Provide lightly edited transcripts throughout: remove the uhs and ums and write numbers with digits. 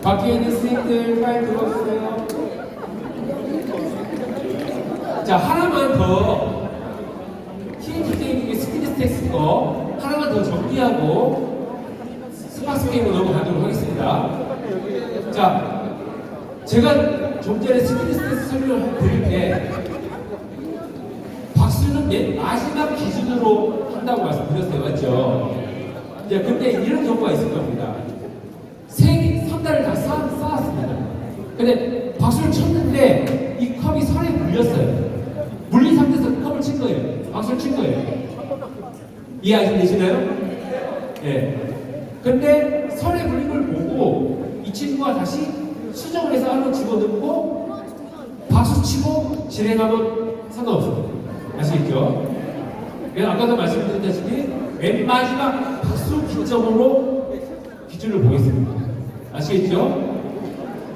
밖에 있는 스님들 빨리 들어오세요. 자, 하나만 더 TNT 게임 스피드 스택스 거 하나만 더 정리하고 스파스 게임으로 넘어가도록 하겠습니다. 자, 제가 좀 전에 스피드 스택스 설명을 드릴 때 박수는 맨 마지막 기준으로 한다고 말씀드렸어요. 맞죠? 자, 근데 이런 경우가 있을 겁니다. 선 달을 다 쌓았습니다. 근데 박수를 쳤는데 이 컵이 선에 물렸어요. 물린 상태에서 컵을 친 거예요. 박수를 친 거예요. 이해 아직 되시나요? 예. 근데 선에 물린 걸 보고 이 친구가 다시 수정을 해서 안으로 집어넣고 박수 치고 진행하면 상관없습니다. 아시겠죠? 아까도 말씀드렸다시피 맨 마지막 박수 기점으로 기준을 보겠습니다. 아시겠죠?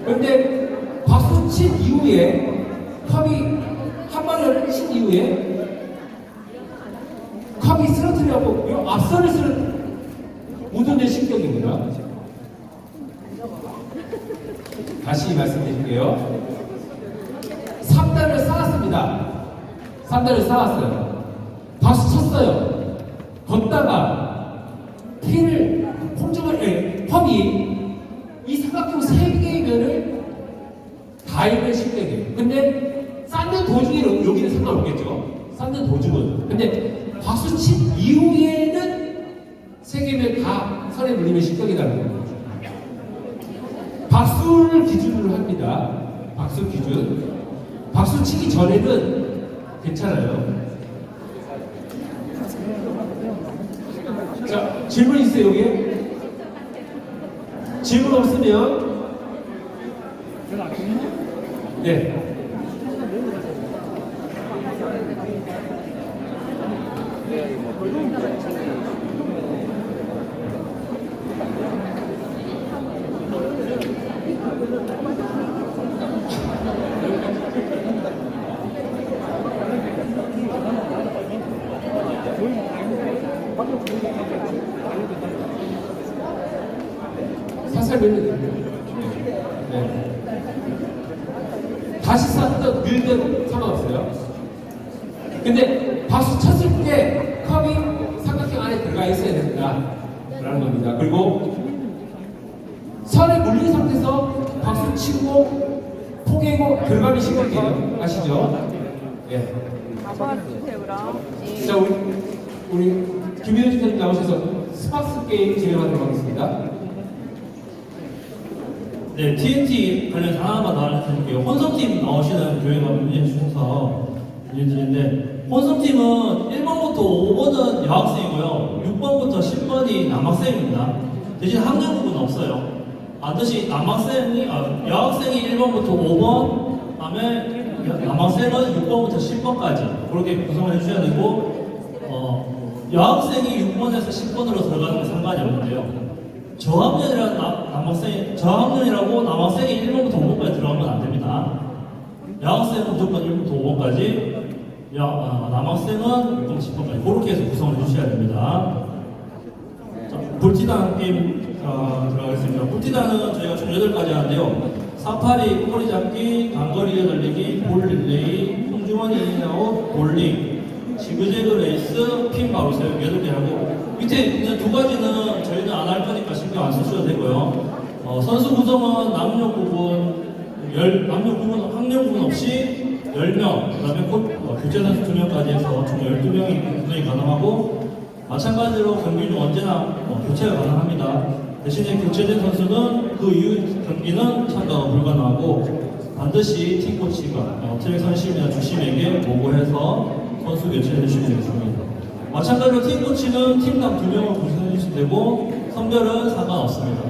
그런데 박수 친 이후에 컵이 한 번을 친 이후에 컵이 쓰러뜨려고 이 앞선을 우둔의 실격입니다. 다시 말씀드릴게요. 3단을 쌓았습니다. 3단을 쌓았어요. 박수 쳤어요. 걷다가 핀을 콩정을 컵이 이 삼각형 3개의 면을 닿으면 실격이에요. 근데 쌓는 도중에 여기는 상관없겠죠. 쌓는 도중은. 근데 박수 친 이후에는 3개면 다 선에 물리면 실격이라는 거죠. 박수를 기준으로 합니다. 박수 기준. 박수 치기 전에는 괜찮아요. 자, 질문 있어요, 여기에? 질문 없으면 네. 살살 밀면 됩니다. 네. 다시 쌓든 밀든 상관없어요. 근데 박수 쳤을 때 컵이 삼각형 안에 들어가 있어야 된다라는 겁니다. 그리고 선에 물린 상태에서 박수 치고 포개고 들어가면 실격이에요. 아시죠? 예. 자, 우리 김효준 선생님 나오셔서 스파스 게임 진행하도록 하겠습니다. 네, TNT 관련 하나만 더 알려드릴게요. 혼성팀 나오시는 교회가 문의해 주셔서 알려드리는데, 혼성팀은 1번부터 5번은 여학생이고요, 6번부터 10번이 남학생입니다. 대신 학년 부분은 없어요. 반드시 여학생이 1번부터 5번, 그 다음에 남학생은 6번부터 10번까지 그렇게 구성을 해주셔야 되고, 여학생이 6번에서 10번으로 들어가는 건 상관이 없는데요. 저학년이라고 남학생이 1번부터 5번까지 들어가면 안 됩니다. 여학생은 무조건 1번부터 5번까지, 남학생은 6번부터 10번까지 그렇게 해서 구성을 해주셔야 됩니다. 자, 볼티단 게임 들어가겠습니다. 볼티단은 저희가 총 8가지 하는데요. 사파리, 꼬리 잡기, 단거리 달리기, 볼 릴레이, 홍주머니 인아웃, 볼링, 지그재그 레이스, 핀 바로 세우기 8개 하고, 밑에 있는 2가지는 저희는 안 할 거니까 신경 안 쓰셔도 되고요. 선수 구성은 남녀 구분 없이 10명, 그 다음에 교체 선수 2명까지 해서 총 12명이 구성이 가능하고, 마찬가지로 경기 중 언제나 교체가 가능합니다. 대신에 교체된 선수는 그 이후 경기는 참가가 불가능하고, 반드시 팀 코치가 트랙 선심이나 주심에게 보고해서 선수 교체해 주시면 되겠습니다. 마찬가지로 팀 코치는 팀당 2명을 구성해 주시면 되고, 선별은 상관없습니다.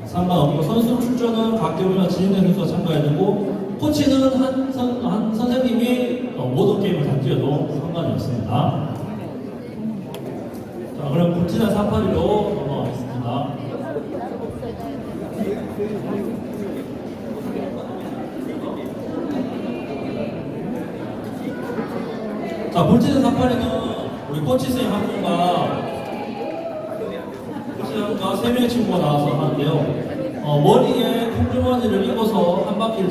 상관없고, 선수 출전은 각 경기나 진행된 선수가 참가해야 되고, 코치는 한 선생님이 모든 게임을 다 뛰어도 상관이 없습니다. 자, 그럼 볼티단 사파리로 넘어가겠습니다. 자, 볼티단 사파리는 우리 코치 선생님 한 분과 3명의 친구가 나와서 하는데요. 머리에 콩주머니를 입어서 한 바퀴를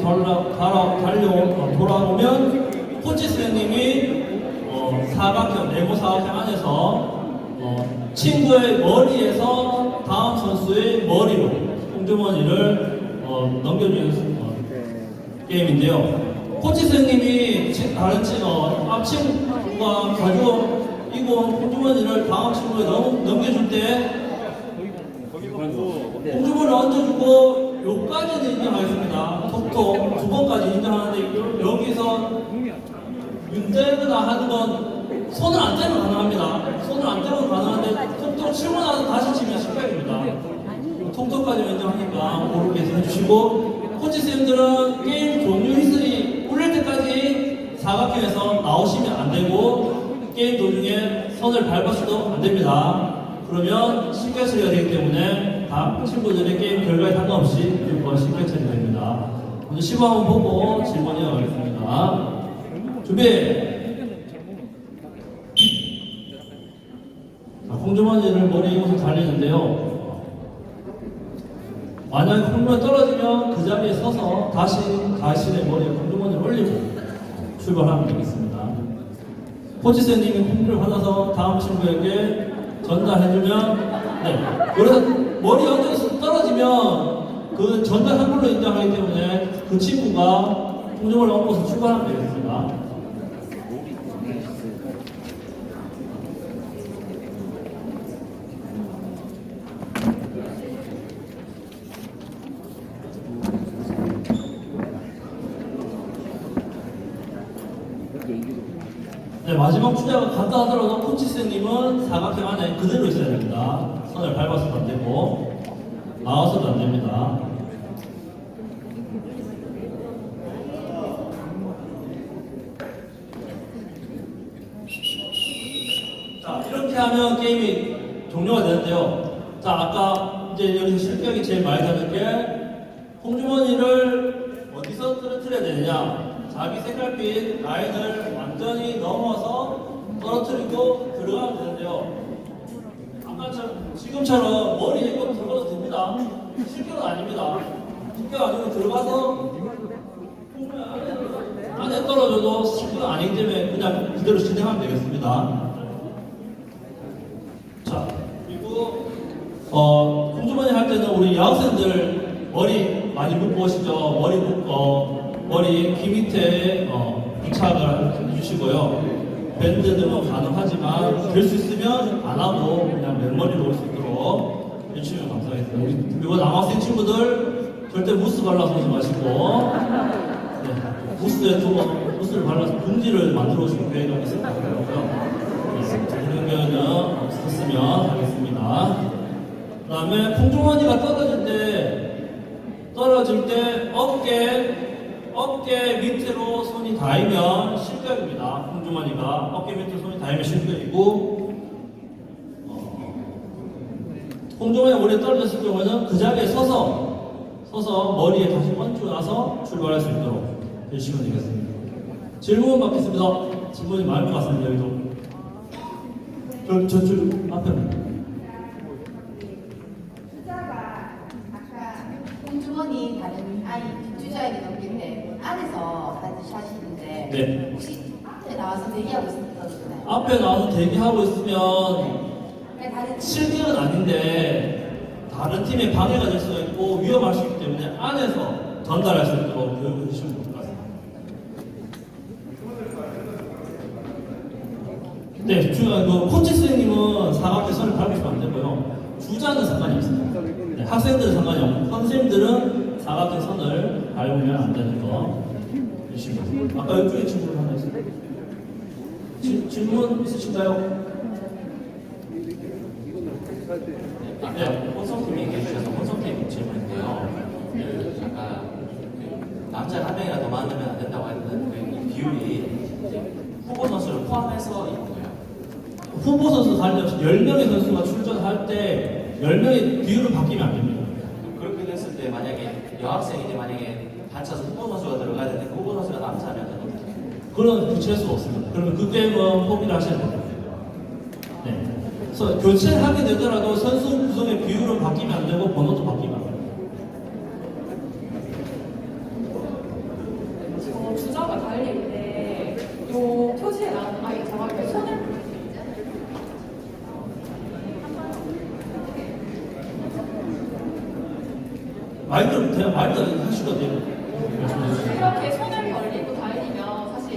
돌아오면 코치 선생님이 사각형, 네모 사각형 안에서 친구의 머리에서 다음 선수의 머리로 콩주머니를 넘겨주는 게임인데요. 코치 선생님이 다른 앞 친구가 가지고 이거 콩주머니를 다음 친구에 넘겨줄 때 콩주머니를 얹어주고 요까지는 인정하겠습니다. 톡톡 두 번까지 인정하는데 여기서 윤대거나 하는 건 손을 안 떼면 가능합니다. 손을 안 떼면 가능한데 톡톡 치고 나서 다시 치면 실패입니다. 톡톡까지 인정하니까 그렇게 해주시고 코치 선생님들은 게임 종료 휘슬이 울릴 때까지 사각형에서 나오시면 안 되고 게임 도중에 선을 밟아서도 안 됩니다. 그러면 실격 처리가 되기 때문에 다 친구들의 게임 결과에 상관없이 무조건 실격 처리가 됩니다. 먼저 시범 한번 보고 질문 이어가겠습니다. 준비! 자, 콩주머니를 머리에 입어서 달리는데요. 만약에 콩주머니 떨어지면 그 자리에 서서 다시 자신의 머리에 콩주머니를 올리고 출발하면 되겠습니다. 코치 선생님이 콩주를 받아서 다음 친구에게 전달해주면 그래서 머리 얹어서 떨어지면 그 전달한 걸로 인정하기 때문에 그 친구가 콩주머니를 얹고서 출발하면 되겠습니다. 네, 마지막 주자가 간다 하더라도 코치 선생님은 사각형 안에 그대로 있어야 됩니다. 선을 밟아서도 안 되고 나와서도 안 됩니다. 자, 이렇게 하면 게임이 종료가 되는데요. 자, 아까 이제 여기서 실격이 제일 많이 나는 게 콩주머니를 어디서 떨어뜨려야 되느냐. 자기 색깔빛 라인을 완전히 넘어서 떨어뜨리고 들어가면 되는데요. 아까처럼 지금처럼 머리에 이거 들어가도 됩니다. 실격은 아닙니다. 실격 아니고 들어가서 안에 떨어져도 실격은 아니기 때문에 그냥 그대로 진행하면 되겠습니다. 자, 그리고 콩주머니 할 때는 우리 여학생들 머리 많이 묶고 오시죠. 머리 묶어 머리 귀 밑에 부착을 해주시고요. 밴드들은 가능하지만 될 수 있으면 안 하고 그냥 맨머리로 올 수 있도록 해주시면 감사하겠습니다. 그리고 남학생 친구들 절대 무스 발라서 오지 마시고 무스를 발라서 분지를 만들어 오시는 계획이 있을 것 같고요. 그런 경우는 없었으면 하겠습니다. 그 다음에 콩주머니가 떨어질 때 어깨 밑으로 손이 닿으면 실격입니다. 콩주머니가 어깨 밑으로 손이 닿으면 실격이고 콩주머니가 머리에 떨어졌을 경우에는 그 자리에 서서 머리에 다시 얹고 나서 출발할 수 있도록 해주시면 되겠습니다. 질문 받겠습니다. 질문이 많을 것 같습니다. 여기도 저쪽 앞에 콩주머니 다른 뒷주자에게 넘길 때 안에서 하듯이 하시는데 네. 혹시 앞에 나와서 대기하고 있었나요? 앞에 나와서 대기하고 있으면 다른 실격은 아닌데 다른 팀에 방해가 될 수가 있고 위험할 수 있기 때문에 안에서 전달할 수 있도록 교육을 해주시면 될 것 같습니다. 네, 코치 선생님은 사각형 선을 밟으시면 안 되고요. 주자는 상관이 없습니다. 네, 학생들은 상관이 없고 선생님들은 사각형 선을 밟으면 안 되는 거 해주시면 됩니다. 아까 이쪽에 질문 하나 있어요. 질문 있으신가요? 네, 혼성팀 얘기해 주셔서 혼성팀 질문인데요. 아까 남자 한 명이라도 많으면 안 된다고 했던 그 비율이 후보 선수를 포함해서 있는 거예요. 후보 선수 관련 10명의 선수가 출전할 때 10명의 비율은 바뀌면 안 됩니다. 그렇게 됐을 때 만약에 여학생이 만약에 반차서 후보 선수가 들어가야 되는데 그 후보 선수가 남자면 어떻게 돼요? 그런 교체할 수가 없습니다. 그러면 그 게임은 포기를 하셔야 됩니다. 네. 그래서 교체를 하게 되더라도 선수 구성의 비율은 바뀌면 안 되고 번호도 바뀌면 안 됩니다. 마인드 하시거든요. 이렇게 손을 벌리고 달리면 사실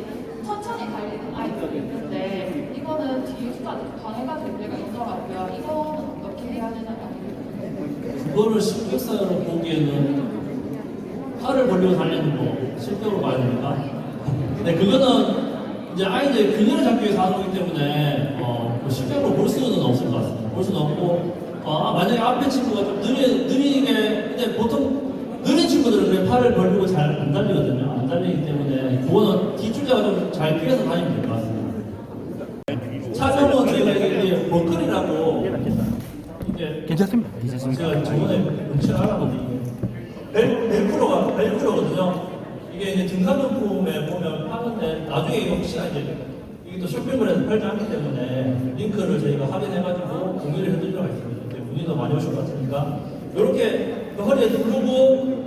천천히 달리는 아이들이 있는데 이거는 뒤가 방해가 될 때가 있더라고요. 이거는 어떻게 해야 되나요? 그거를 실격사로 보기에는 팔을 벌리고 달리는 거 실격으로 봐야 됩니까? 근데 그거는 이제 아이들의 균형을 잡기 위해서 하는 거기 때문에 그 실격으로 볼 수는 없을 것 같습니다. 볼 수는 없고 만약에 앞에 친구가 좀 느리게 근데 보통 느린 친구들은 그래 팔을 벌리고 잘 안 달리거든요. 안 달리기 때문에 그거는 뒷줄자가 좀 잘 피해서 다니면 될 것 같습니다. 차명은 저희가 이게 버클이라고 이게 괜찮습니다. 제가 저번에 문체를 알아보니 벨크로거든요. 이게 이제 등산용품에 보면 파는데 나중에 이거 혹시나 이제 이게 또 쇼핑몰에서 팔지 않기 때문에 링크를 저희가 확인해가지고 공유를 해드릴 필요가 있습니다. 이제 문의도 많이 오실 것 같으니까 이렇게 허리에 두르고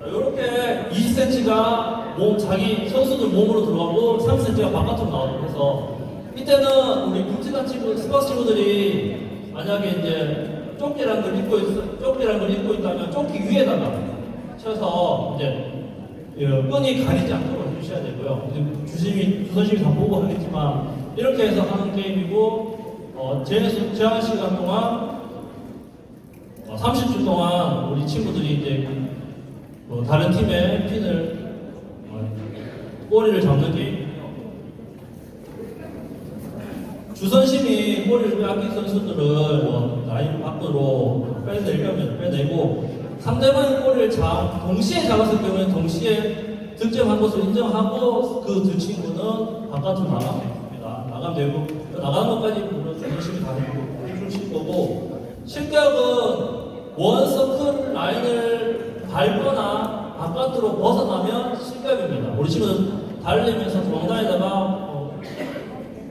이렇게 20cm가 자기 선수들 몸으로 들어가고 3cm가 바깥으로 나오고 해서 이때는 우리 굵직한 친구, 스파스 친구들이 만약에 이제 조끼라는 걸 입고 있다면 조끼 위에다가 쳐서 이제 끈이 가리지 않도록 해주셔야 되고요. 주선심이 다 보고 하겠지만 이렇게 해서 하는 게임이고 제한 시간 동안 30분 동안 우리 친구들이 이제 다른 팀의 핀을 꼬리를 잡는 게임이에요. 주선심이 꼬리를 빼앗긴 선수들은 라인 밖으로 빼내고 상대방의 꼬리를 동시에 잡았을 경우에는 동시에 득점한 것을 인정하고 그 두 친구는 바깥으로 나가면 됩니다. 나가면 되고 나가는 것까지 물론 주선심이 다 해주실 거고 실격은 원서클 라인을 밟거나 바깥으로 벗어나면 실격입니다. 우리 친구는 달리면서 도망다니다가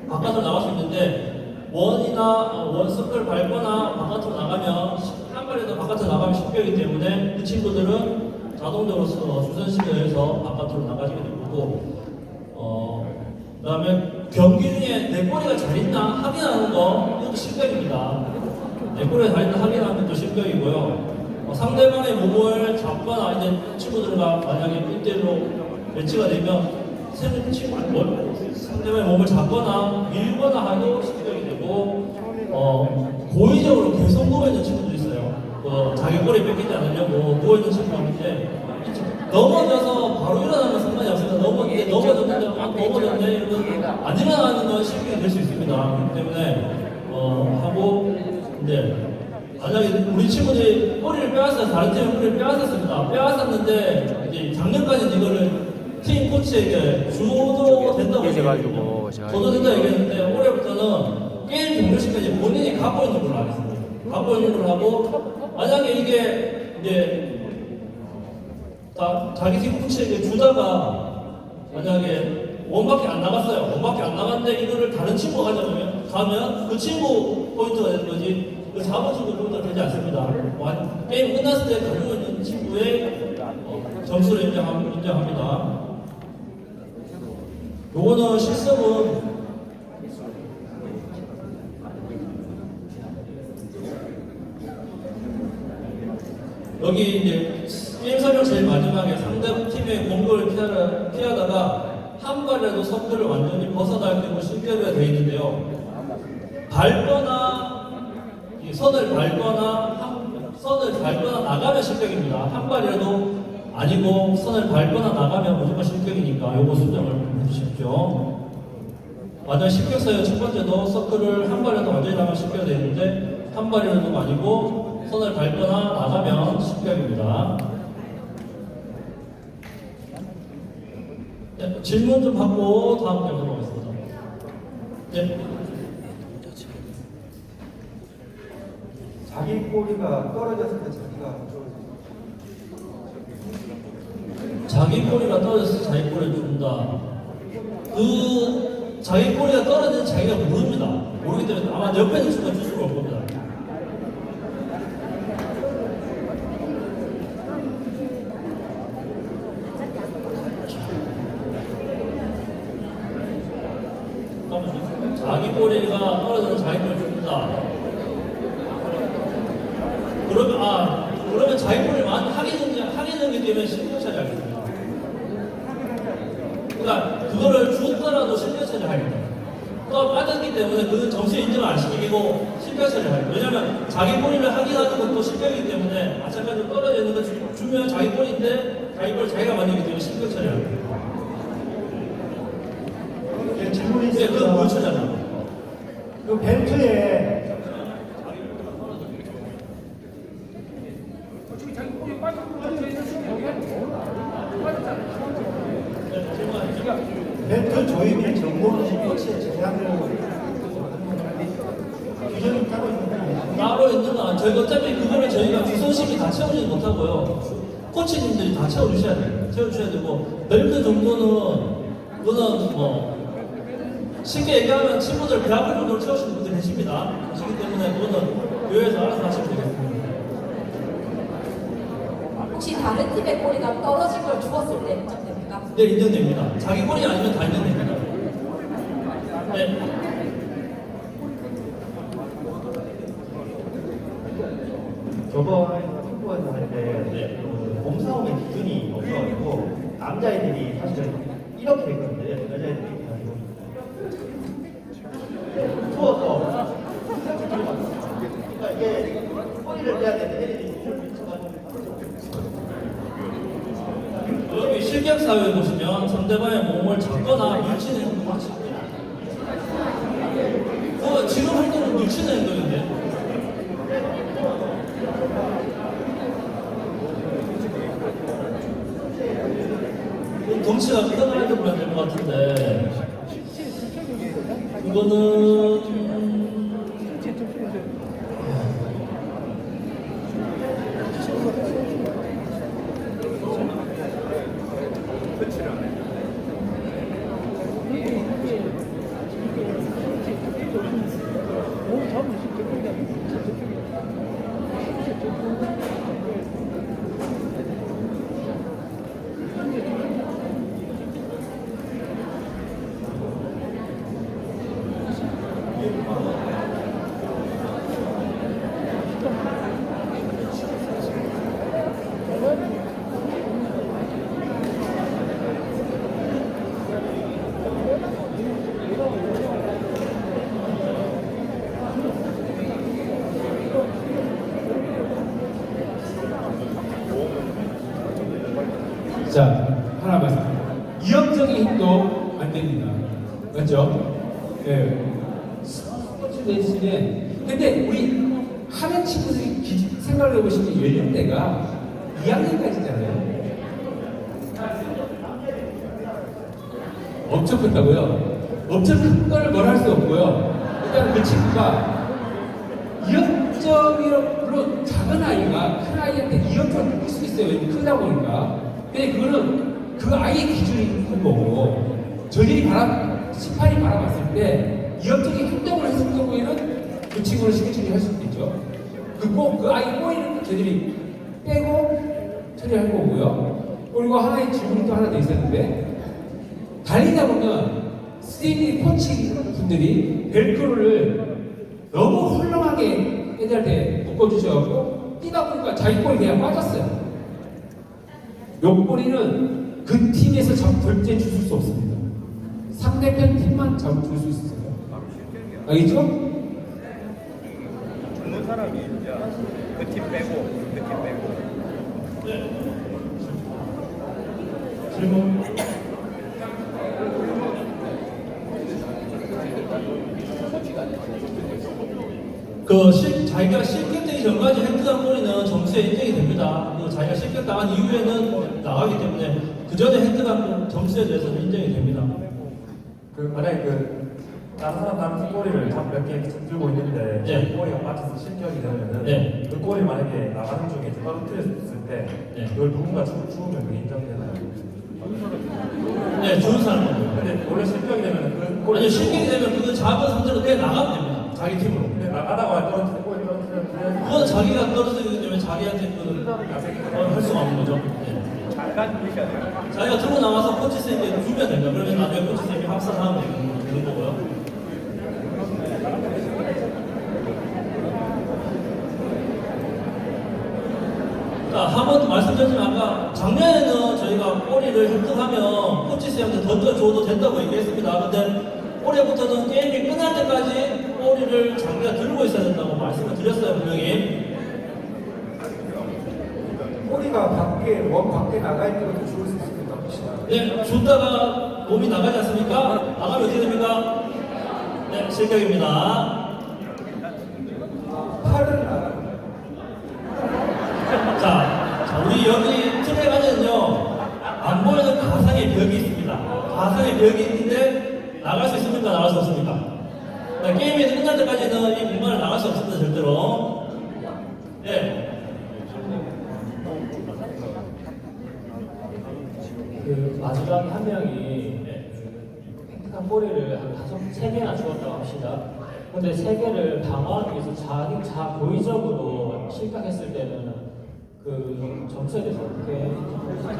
바깥으로 나갈 수 있는데 원서클 밟거나 바깥으로 나가면 한 발에도 바깥으로 나가면 실격이기 때문에 그 친구들은 자동적으로 주선심에 의해서 바깥으로 나가지게 될 거고 그다음에 경기 중에 내 꼬리가 잘 있나 확인하는 거 이것도 실격입니다. 내 꼬리가 잘 있나 확인하는 것도 실격이고요. 상대방의 몸을 잡거나 이제 친구들과 만약에 1대1로 매치가 되면 상대방의 몸을 잡거나 밀거나 해도 실격이 되고 고의적으로 계속 누워있는 친구도 있어요. 자기 꼬리 뺏기지 않으려고 누워있는 친구가 있는데 넘어져서 바로 일어나면 상관이 없습니다. 넘어졌는데 이러면 안 일어나는 건 실격이 될 수 있습니다. 그렇기 때문에 하고 이제 만약에 우리 친구들이 꼬리를 빼앗아서 다른 팀의 꼬리를 빼앗았습니다. 빼앗았는데 이제 작년까지는 이거를 팀 코치에게 줘도 된다고 얘기했거든요. 줘도 된다고 얘기했는데 올해부터는 게임 종료 시까지 본인이 갖고 있는 걸로 하겠습니다. 갖고 있는 걸로 하고 만약에 이게 이제 자기 팀 코치에게 주다가 만약에 원밖에 안 나갔어요. 원밖에 안 나갔는데 이거를 다른 친구가 가면 그 친구 포인트가 되는 거지 그 잡은 친구 포인트가 되지 않습니다. 게임 끝났을 때 가지고 있는 친구의 점수를 인정합니다. 요거는 실습은 여기 이제 게임 설명 제일 마지막에 상대 팀의 공격을 피하다가 한 발이라도 서클을 완전히 벗어나게 실격이 되어 있는데요. 선을 밟거나 나가면 실격입니다. 한 발이라도 아니고 선을 밟거나 나가면 무조건 실격이니까 요거 수정을 해주십시오. 만약 실격사유 첫 번째도 서클을 한 발이라도 완전히 나가면 실격이 되는데 한 발이라도 아니고 선을 밟거나 나가면 실격입니다. 네, 질문 좀 받고 다음 때 들어가겠습니다. 네. 자기 꼬리가 떨어졌을 때 자기 꼬리가 떨어졌을 때 자기 꼬리를 준다. 자기 꼬리가 떨어지는 자기가 모릅니다. 모르기 때문에 아마 옆에 있는 친구가 줄 수가 없을 겁니다. 자기 꼬리가 떨어져서 자기 꼬리를 줍니다. 그러면 자기 꼬리를 하게 되기 때문에 신경 처리하겠습니다. 그러니까 그거를 주었더라도 신경 처리하겠다. 또 빠졌기 때문에 그는 점수에 인정을 안 시키고 실패 처리하겠다. 왜냐면 자기 꼬리를 확인하는 것도 실패이기 때문에 마찬가지로 떨어져 있는 거 주면 자기 꼬리인데 자기 꼬리 자기가 만들기 때문에 신경 처리하겠다. 질문이 네, 그건 있습니다. 뭘 처리하냐? 그 벨트에 벨트 조임의 정보는 코치의 제한으로 규정이 따로 있는데 따로 있는 건 저희가 어차피 그거를 저희가 구성식이 다 채우지 못하고요. 코치님들이 다 채워주셔야 돼요. 채워주셔야 되고 벨트 정도는 그거는 뭐 쉽게 얘기하면 친구들 배합을 정도로 채우시는 분들이 계십니다. 그렇기 때문에 그거는 교회에서 알아서 하시면 되겠습니다. 혹시 다른 팀의 꼬리가 떨어진 걸 주었을 때 인정됩니까? 네, 인정됩니다. 자기 꼬리 아니면 다 인정됩니다. 네. 저번에 축구에서 할때 몸싸움의 기준이 없어가지고 남자애들이 사실 이렇게 했거든요. 여자애들이 아니고 추워서 그러니까 이게 꼬리를 빼야 되는데 애들이 몸을 미쳐가지고 여기 실격사회에 보시면 상대방의 몸을 잡거나 밀치는 행동을 하십니다. 그거 지금 행동은 밀치는 행동인데. 덩치가 크다고 해도 보면 될 것 같은데 이거는 자, 하나 말씀. 위협적인 행동 안 됩니다. 맞죠? 예. 스포츠 대신에, 근데 우리 하는 친구들이 생각을 해보시면 연령대가 2학년까지잖아요. 엄청 큰다고요? 엄청 큰 거를 뭘 할 수 없고요. 일단 그 친구가 위협적으로, 물론 작은 아이가 큰 아이한테 위협적으로 느낄 수 있어요. 크다 보니까. 근데 그거는 그 아이의 기준이 있는 거고, 저희들이 심판이 바라봤을 때 위협적인 행동을 했을 경우에는 그 친구를 실격 할 수도 있죠. 그 아이 꼬리는 저희들이 빼고 처리할 거고요. 그리고 하나의 질문이 또 하나 더 있었는데, 달리다 보면 스테이지 코치 분들이 벨크로를 너무 헐렁하게 애들한테 묶어주셔가지고 뛰다 보니까 자기 꼬리 그냥 빠졌어요. 요 꼬리는 그 팀에서 절대 주실 수 없습니다. 상대편 팀만 줄 수 있어요. 알겠죠? 죽는 사람이 이제 그 팀 빼고 그 팀 빼고 질문. 자기가 실격되기 전까지 획득한 꼬리는 점수에 인정이 됩니다. 자기가 실격당한 이후에는 나가기 때문에 그 전에 획득한 점수에 대해서는 인정이 됩니다. 만약에 다른 꼬리를 몇개 들고 있는데 네. 꼬리가 빠져서 실격이 되면은 네. 그 꼬리 만약에 나가는 중에 떨어뜨렸을 때 네. 그걸 누군가 죽으면 그게 인정되나요? 네, 좋은 사람입니다. 근데 원래 실격이 되면 그 꼬리 아니, 실격이 되면 그건 잡은 상태로 그냥 나가면 됩니다. 자기 팀으로. 근데 나가다가 꼬리 떨어뜨리면 그건 자기가 떨어지기 때문에 자기한테 할 수가 없는 거죠. 네. 잘간 이셔야 돼요. 자기가 들고 나와서 코치 선생님께 주면 됩니다. 그러면 나중에 코치 선생님이 합산하면 되는 거고요. 자, 한번 말씀드렸지만 아까 작년에는 저희가 꼬리를 획득하면 코치스한테 던져줘도 된다고 얘기했습니다. 근데 올해부터는 게임이 끝날 때까지 꼬리를 장비가 들고 있어야 된다고 말씀을 드렸어요, 분명히. 꼬리가 밖에 밖에 나가 있는 것도 죽을 수 있습니다. 혹시? 네, 줬다가 몸이 나가지 않습니까? 나가면 어떻게 됩니까? 네, 실격입니다. 팔은 나가. 자, 우리 여기 틀에 가면요, 안 보이는 가상의 벽이 있습니다. 가상의 벽이 있는데, 나갈 수 있습니까? 나갈 수 없습니까? 네, 게임이 끝날 때까지는 이 공간을 나갈 수 없습니다, 절대로. 네. 그 마지막에 한 명이 획득한 꼬리를 한 3개나 주었다고 합시다. 근데 3개를 방어하기 위해서 자기 고의적으로 실격했을 때는 그 점수에 대해서 어떻게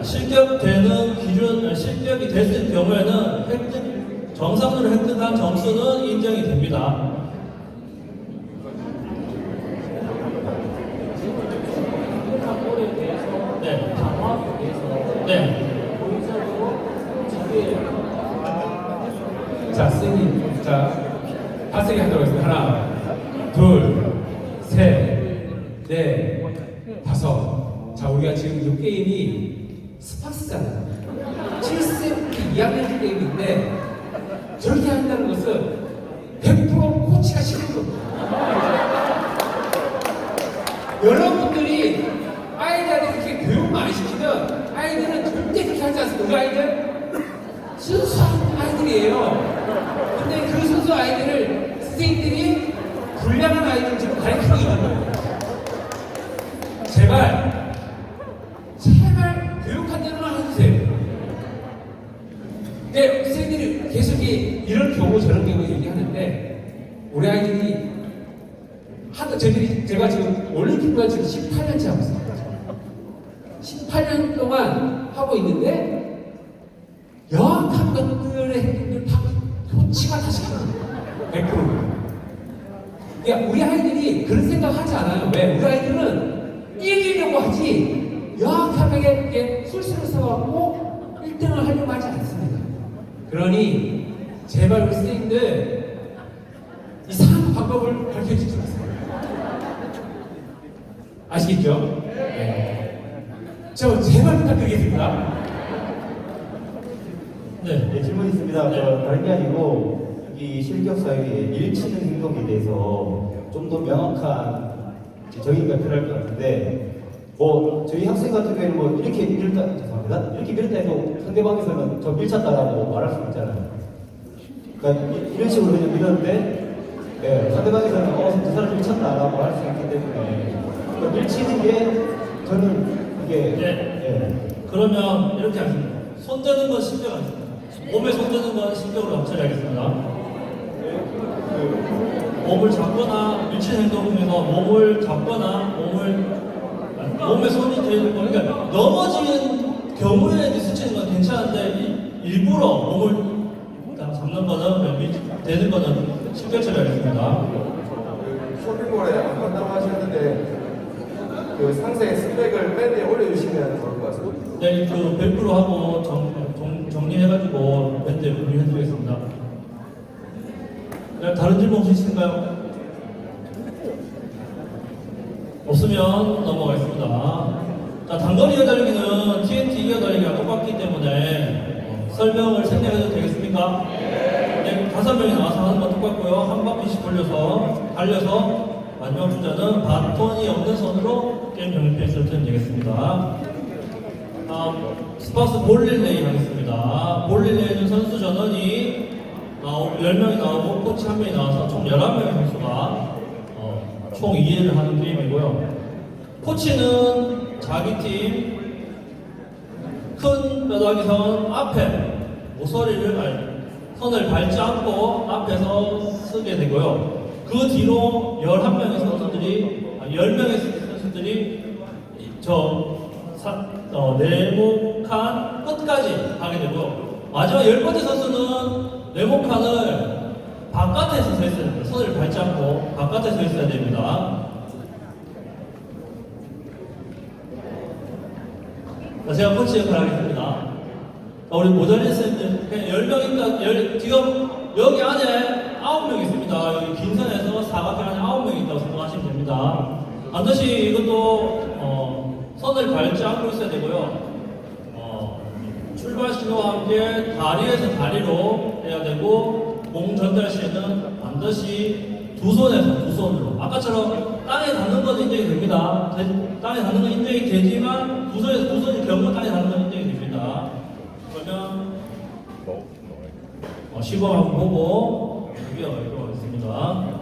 실격되는 기준, 실격이 됐을 경우에는 정상으로 획득한 점수는 인정이 됩니다. 획득한 꼬리에 대해서 네. 방어하기 위해서 네. 고의적으로 자기의 자, 선생님, 자, 학생이 하도록 하겠습니다. 하나, 둘, 셋, 넷, 다섯. 자, 우리가 지금 이 게임이 스파스잖아요. 7세 2학년 게임인데 저렇게 한다는 것은 100% 코치가 싫은 겁니다. 여러분들이 아이들한테 이렇게 교육만 안 시키면 아이들은 절대 그렇게 하지 않습니다. 우리 아이들 순수한 아이들이에요. 근데 그 순수 아이들을 선생님들이 불량한 아이들을 지금 가르치고 있는 거예요. 제발 교육한 대로만 해주세요. 근데 선생님들이 계속 이런 경우 저런 경우 얘기하는데 우리 아이들이 제가 지금 올림픽만 지금 18년째 하고 있어요. 18년 동안 하고 있는데 영악한 것들의 행동을 다 코치가 다시 하는 거예요. 100%. 그러니까 우리 아이들이 그런 생각 하지 않아요. 왜? 우리 아이들은 이기려고 하지 영악하게 술술을 써갖고 1등을 하려고 하지 않습니다. 그러니 제발 우리 선생님들 이상한 방법을 가르쳐주지 마세요. 아시겠죠? 네. 저 제발 부탁드리겠습니다. 네, 질문 있습니다. 다른 게 아니고 여기 실격사의 밀치는 행동에 대해서 좀 더 명확한 정의가 필요할 것 같은데 저희 학생 같은 경우에는 뭐 이렇게 밀었다, 죄송합니다. 이렇게 밀었다 해도 상대방에서는 저 밀쳤다라고 말할 수 있잖아요. 그러니까 이런 식으로 그냥 밀었는데 상대방에서는 저 사람 밀쳤다라고 할 수 있기 때문에 그러니까 밀치는 게 저는 이게 그러면 이렇게 하겠습니다. 손대는 건 실격 아닙니다. 몸에 손대는 건 실격으로 처리하겠습니다. 몸을 잡거나 밀치는 행동 중에서 몸을 잡거나 몸에 손이 대는 거, 그러니까 넘어지는 경우에 스치는 건 괜찮은데 일부러 몸을 잡는 거는 대는 거는 실격 처리하겠습니다. 쇼핑몰에 안 간다고 하셨는데 그 상세 스펙을 밴드에 올려주시면 좋을 것 같습니다. 네, 그 100% 하고 정리해가지고 밴드에 분류해드리겠습니다. 네, 다른 질문 혹시 있을까요? 없으면 넘어가겠습니다. 자, 단거리 이어달리기는 TNT 이어달리기가 똑같기 때문에 설명을 생략해도 되겠습니까? 네, 5명이 나와서 하는 건 똑같고요. 한 바퀴씩 달려서 마지막 주자는 바톤이 없는 손으로 게임 종료표에 쓰면 되겠습니다. 스파스 볼릴레이 하겠습니다. 볼릴레이는 선수 전원이 10명이 나오고 코치 1명이 나와서 총 11명의 선수가 총 2회를 하는 게임이고요. 코치는 자기 팀 큰 뼈다귀 선 앞에 선을 밟지 않고 앞에서 쓰게 되고요. 그 뒤로 11명의 선수들이 네모칸 끝까지 하게 되고 마지막 10번째 선수는 네모칸을 바깥에서 서 있어야 됩니다. 손을 밟지 않고 바깥에서 서 있어야 됩니다. 자, 제가 코치 역할을 하겠습니다. 우리 모델리스트들 10명 있다, 지금 여기 안에 9명 있습니다. 여기 긴 선에서 사각형 안에 9명 있다고 생각하시면 됩니다. 반드시 이것도 선을 밟지 않고 있어야 되고요. 출발 신호와 함께 다리에서 다리로 해야 되고, 공 전달 시에는 반드시 두 손으로. 아까처럼 땅에 닿는 건 인정이 됩니다. 땅에 닿는 건 인정이 되지만, 두 손이 결국 땅에 닿는 건 인정이 됩니다. 그러면, 시범 한번 보고, 준비하도록 하겠습니다.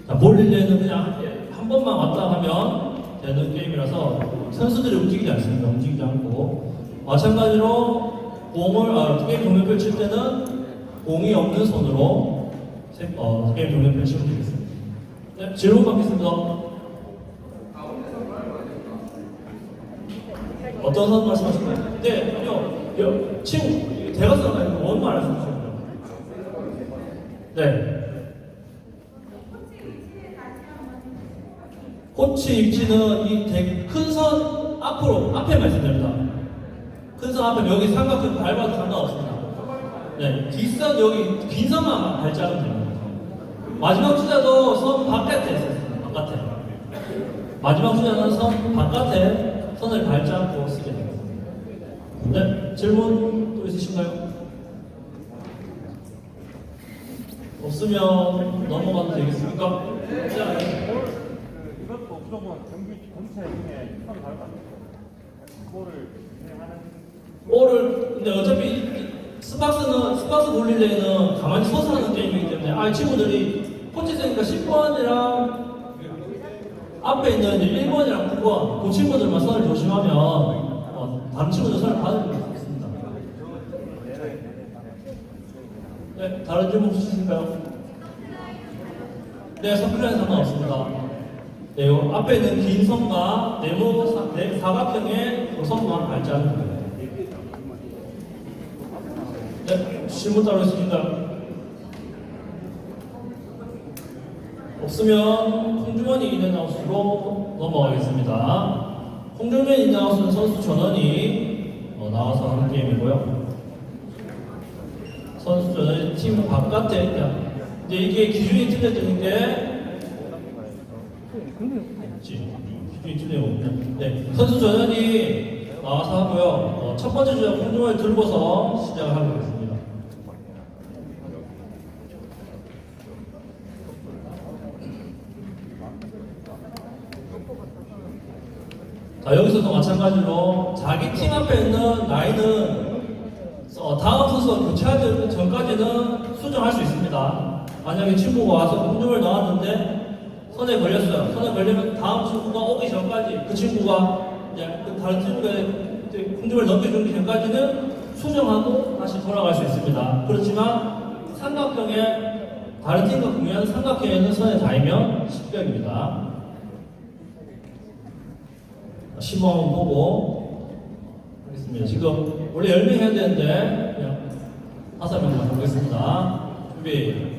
자, 볼릴레는 그냥 한 번만 왔다 하면 되는 게임이라서 선수들이 움직이지 않습니다. 움직이지 않고. 마찬가지로 게임 종료표를 칠 때는 공이 없는 손으로 게임 종료표를 치면 되겠습니다. 네, 질문 받겠습니다. 어떤 선 말씀하실까요? 네, 아니요. 친구, 대각선 아니고 뭔 말씀하시는 거예요? 네. 코치 위치는 이 큰 선 앞에 말씀드립니다. 큰 선 앞에 여기 삼각형 밟아도 상관없습니다. 네, 뒷선 여기 긴 선만 밟지 않으면 됩니다. 마지막 투자도 선 바깥에 있었습니다. 바깥에. 마지막 투자는 선 바깥에 선을 밟지 않고 쓰게 됩니다. 네, 질문 또 있으신가요? 없으면 넘어가도 되겠습니까? 자, 이것도 무조건 경기 전체 중에 선을 밟아야 볼을 근데 어차피 스박스 볼릴레이는 가만히 서서 하는 게임이기 때문에 친구들이 코치생이니까 10번이랑 앞에 있는 1번이랑 9번 그 친구들만 선을 조심하면 다른 친구들 선을 받을 수 있습니다. 네, 다른 질문 있으실까요? 네, 선클라인 상관없습니다. 네, 요 앞에 있는 긴 선과 네모 사각형의 선만 밟지 않는 거예요. 네, 질문 따로 있으신가요? 없으면 홍주머니 인앤아웃으로 넘어가겠습니다. 홍주머니 인앤아웃은 선수 전원이 나와서 하는 게임이고요. 선수 전원이 팀 바깥에 이제 이게 기준이 틀려지는 게 기준이 틀려요. 네, 선수 전원이 나와서 하고요. 첫 번째 주자 홍주머니 들고서 시작을 하겠습니다. 자, 여기서도 마찬가지로 자기 팀 앞에 있는 라인은 다음 선수가 교체하기 전까지는 수정할 수 있습니다. 만약에 친구가 와서 공중을 넣었는데 선에 걸렸어요. 선에 걸리면 다음 친구가 오기 전까지 그 친구가 이제 다른 친구가 공중을 넘겨주기 전까지는 수정하고 다시 돌아갈 수 있습니다. 그렇지만 다른 팀과 공유하는 삼각형에는 선에 닿으면 10병입니다. 시범 한번 보고 하겠습니다. 지금 원래 10명 해야 되는데 그냥 5명만 보겠습니다. 준비.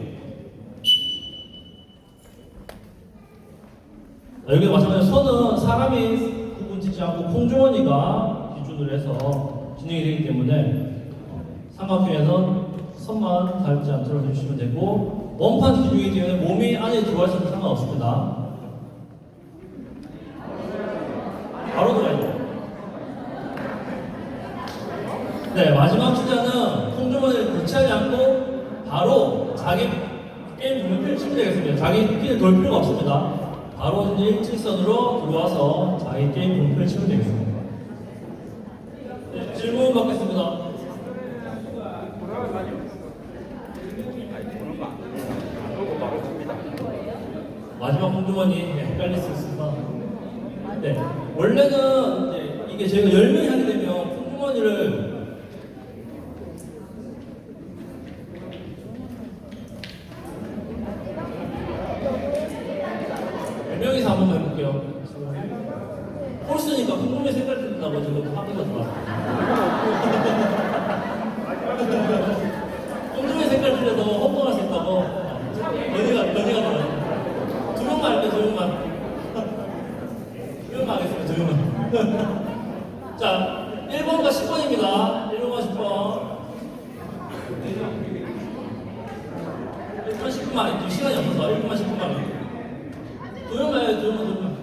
여기 마찬가지로 선은 사람이 구분짓지 않고 콩주머니가 기준으로 해서 진행이 되기 때문에 삼각형에선 선만 닿지 않도록 해주시면 되고 원판 기준이기 때문에 몸이 안에 들어와 있어도 상관없습니다. 바로 들어가야 돼요. 네, 마지막 투자는 콩주머니를 교체하지 않고 바로 자기 게임 종료표를 치면 되겠습니다. 자기 피를 돌 필요가 없습니다. 바로 이제 일직선으로 들어와서 자기 게임 종료표를 치면 되겠습니다. 네, 질문 받겠습니다. 마지막 콩주머니 헷갈릴 수 있습니다. 네, 원래는 이게 저희가 10명이 하게 되면 콩주머니를 명이서 한 번만 해볼게요. 홀스니까 콩주머니 색깔 뜬다고 지금 확인가 들어왔습니다. 건이가 뭐야? 두 명만 할게, 두 명만. 두 명만 하겠습니다, 두 명만. 자, 1번과 10번입니다. 1번과 10번. 1번 10분만 해도 시간이 없어서 1번만 10분만 해도. 두 명만 해요, 두 명만.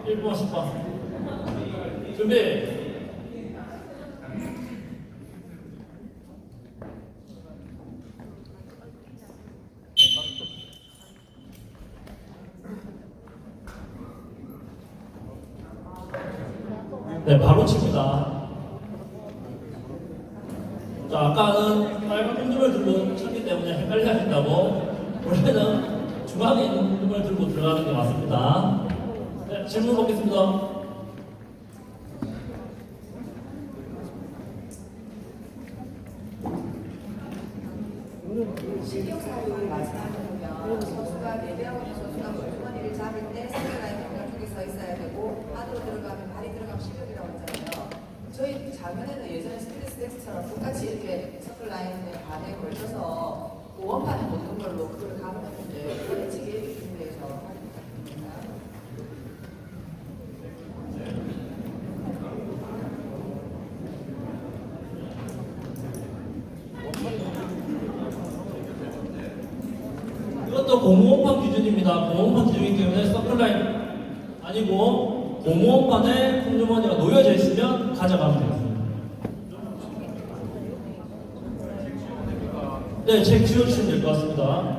1번과 10번. 준비. 네, 바로 칩니다. 자, 아까는 빨간 콩줌을 들고 쳤기 때문에 헷갈려 하신다고 원래는 중앙에 있는 콩줌을 들고 들어가는 게 맞습니다. 네, 질문 받겠습니다. 실격사유 마지막에 보면 선수가 내배하고 있는 선수가 골주머니를 잡을 때 상대방의 경력 쪽에 서 있어야 되고 안으로 들어가면 발이 들어가면 실격이라고 했잖아요. 저희 작년에는 예전에 스트레스 텍스처럼 똑같이 이렇게 서클라인에 반에 걸쳐서 원판에 놓는 걸로 그걸 가능했는데 그걸 예측이 준비해서 이것도 고무원판 기준입니다. 고무원판 기준이기 때문에 서클라인 아니고 고무원판에 콩주머니가 놓여져 있으면 가져가면 되겠습니다. 네, 책 지워주시면 될 것 같습니다.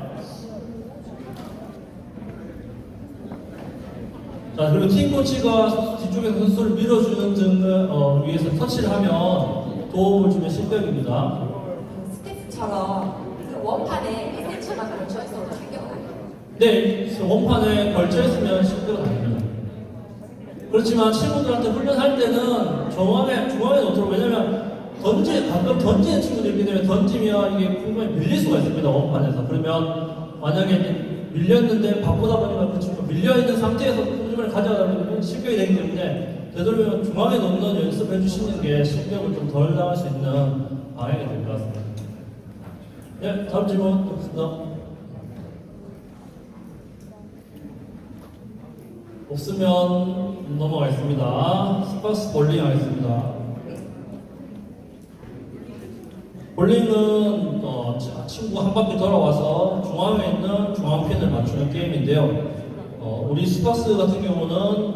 자, 그리고 팀 코치가 선수 뒤쪽에서 선수를 밀어주는 등을 위해서 터치를 하면 도움을 주면 실격입니다. 스태프처럼 그 원판에 1cm만 걸쳐 있어도 실격은 아니에요. 네, 원판에 걸쳐 있으면 실격은 아닙니다. 그렇지만 친구들한테 훈련할 때는 중앙에 놓도록, 왜냐면 가끔 던지는 친구들이 있기 때문에 던지면 이게 공간이 밀릴 수가 있습니다. 원판에서. 그러면 만약에 밀렸는데 바쁘다 보니까 그 친구가 밀려있는 상태에서 공중을 가져가다 보면 실격이 되기 때문에 되도록이면 중앙에 놓는 연습을 해주시는 게 실격을 좀 덜 당할 수 있는 방향이 될 것 같습니다. 네, 다음 질문 없습니다. 없으면 넘어가겠습니다. 스파스 볼링 하겠습니다. 볼링은 친구가 한 바퀴 돌아와서 중앙에 있는 중앙핀을 맞추는 게임인데요. 우리 스파스 같은 경우는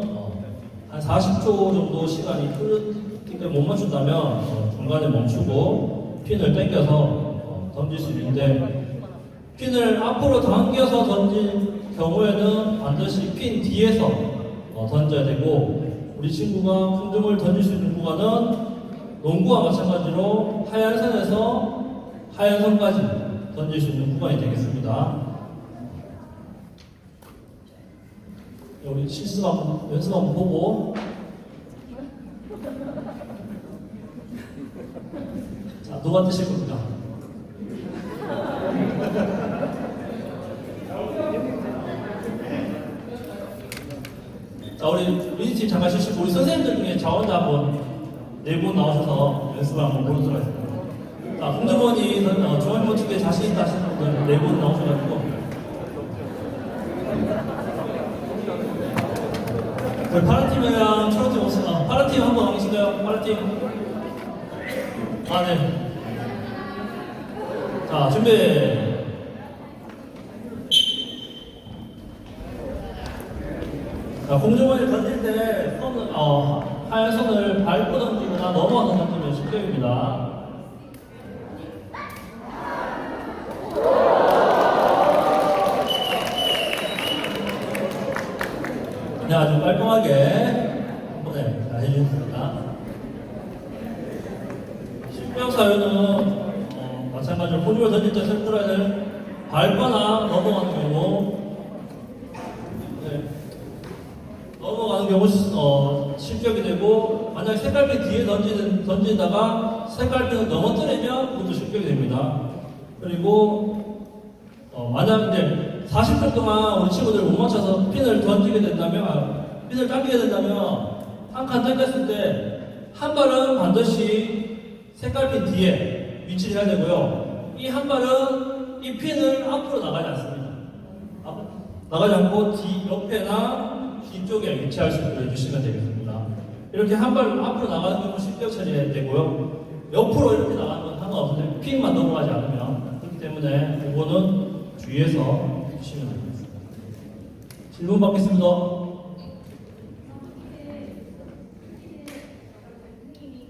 한 40초 정도 시간이 흐르기 때문에 못 맞춘다면 중간에 멈추고 핀을 당겨서 던질 수 있는데, 핀을 앞으로 당겨서 던질 경우에는 반드시 핀 뒤에서 던져야 되고, 우리 친구가 콩등을 던질 수 있는 구간은 농구와 마찬가지로 하얀 선에서 하얀 선까지 던질 수 있는 구간이 되겠습니다. 우리 실습 연습 한번 보고, 자, 누가 뜨실 겁니까? 자, 우리 리즈팀 잠깐 쉬시고 우리 선생님들 중에 자원자 한번 4분 나오셔서 연습을 한번 보도록 하겠습니다. 자, 홍주머니 중앙 버티기에 자신 있다 하시는 분들 4분 나오셔가지고 저희 파란팀이랑 초록팀 없습니다. 파란팀 한번 나오실까요? 파란팀. 아, 네. 자, 준비. 자, 공중원을 던질 때 하얀 선을 밟고 던지거나 넘어가서 던지면 실격입니다. 네, 아주 깔끔하게 한번에 잘 해주셨습니다. 실격 사유는 마찬가지로 공중을 던질 때 센트라인을 밟거나 넘어가는 경우, 넘어가는 경우 실격이 되고, 만약 색깔비 뒤에 던지다가 색깔비를 넘어뜨리면 그것도 실격이 됩니다. 그리고 만약 이제 40분 동안 우리 친구들 못 맞춰서 핀을 던지게 된다면, 핀을 당기게 된다면 한 칸 당겼을 때 한 발은 반드시 색깔핀 뒤에 위치를 해야 되고요. 이 한 발은 이 핀을 앞으로 나가지 않습니다. 나가지 않고 뒤 옆에나 뒤쪽에 위치할 수 있도록 해주시면 되겠습니다. 이렇게 한 발 앞으로 나가는 경우 실격 처리해야 되고요. 옆으로 이렇게 나가는 건 상관없는데 핀만 넘어가지 않으면, 그렇기 때문에 이거는 주의해서 해주시면 되겠습니다. 질문 받겠습니다.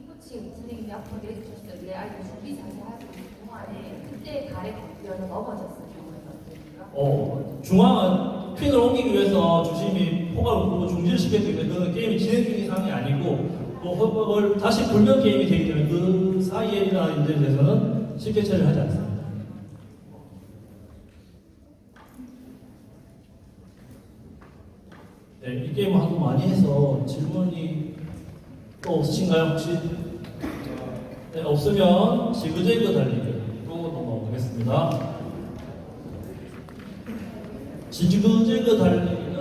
코칭 선생님이 앞으로 내주셨는데 아직 준비 자세하고 동안에 그때 발에 걸려서 넘어졌어요. 중앙은 핀을 옮기기 위해서 주심이 포각을 보고 중지를 시켰기 때문에 그건 게임이 진행 중인 상황이 아니고, 또 허벅을 다시 불면 게임이 되기 때문에 그 사이에 일어나는 일에 대해서는 실격 처리를 하지 않습니다. 네, 이 게임을 하도 많이 해서 질문이 또 없으신가요, 혹시? 네, 없으면 지그재그 달리기로 넘어가겠습니다. 지그재그 달리기는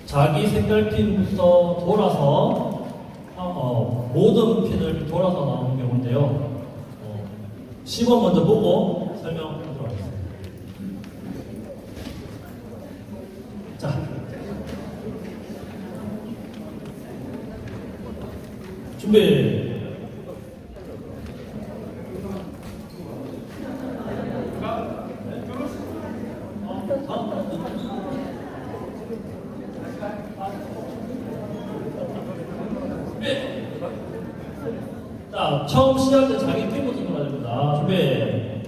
자기 색깔 핀부터 돌아서 모든 핀을 돌아서 나오는 경우인데요. 시범 먼저 보고 설명하도록 하겠습니다. 자, 준비. 자, 처음 시작할 때 자기 핀부터 돌아야 됩니다. 준비.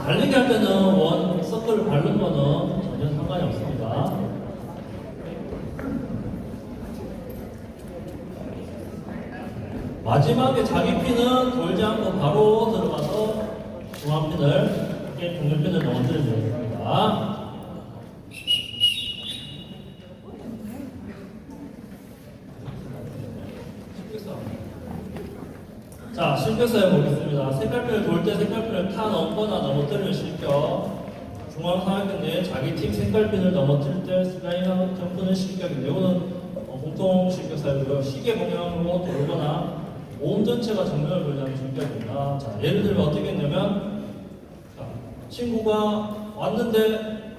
달리기 할 때는 원 서클을 바르는 거는 전혀 상관이 없습니다. 마지막에 자기 핀은 돌지 않고 바로 들어가서 중앙 핀을, 동료 핀을 넘어뜨려 주겠습니다. 자, 실격사에 보겠습니다. 색깔펜을 돌 때 색깔펜을 타 넘거나 넘어뜨리면 실격. 중앙 상하권 내에 자기 팀 색깔펜을 넘어뜨릴 때 슬라이딩 점프는 실격인데, 이거는 공통 실격사이고요. 시계 방향으로 돌거나 몸 전체가 정면을 돌자면 실격입니다. 자, 예를 들면 어떻게 했냐면, 자, 친구가 왔는데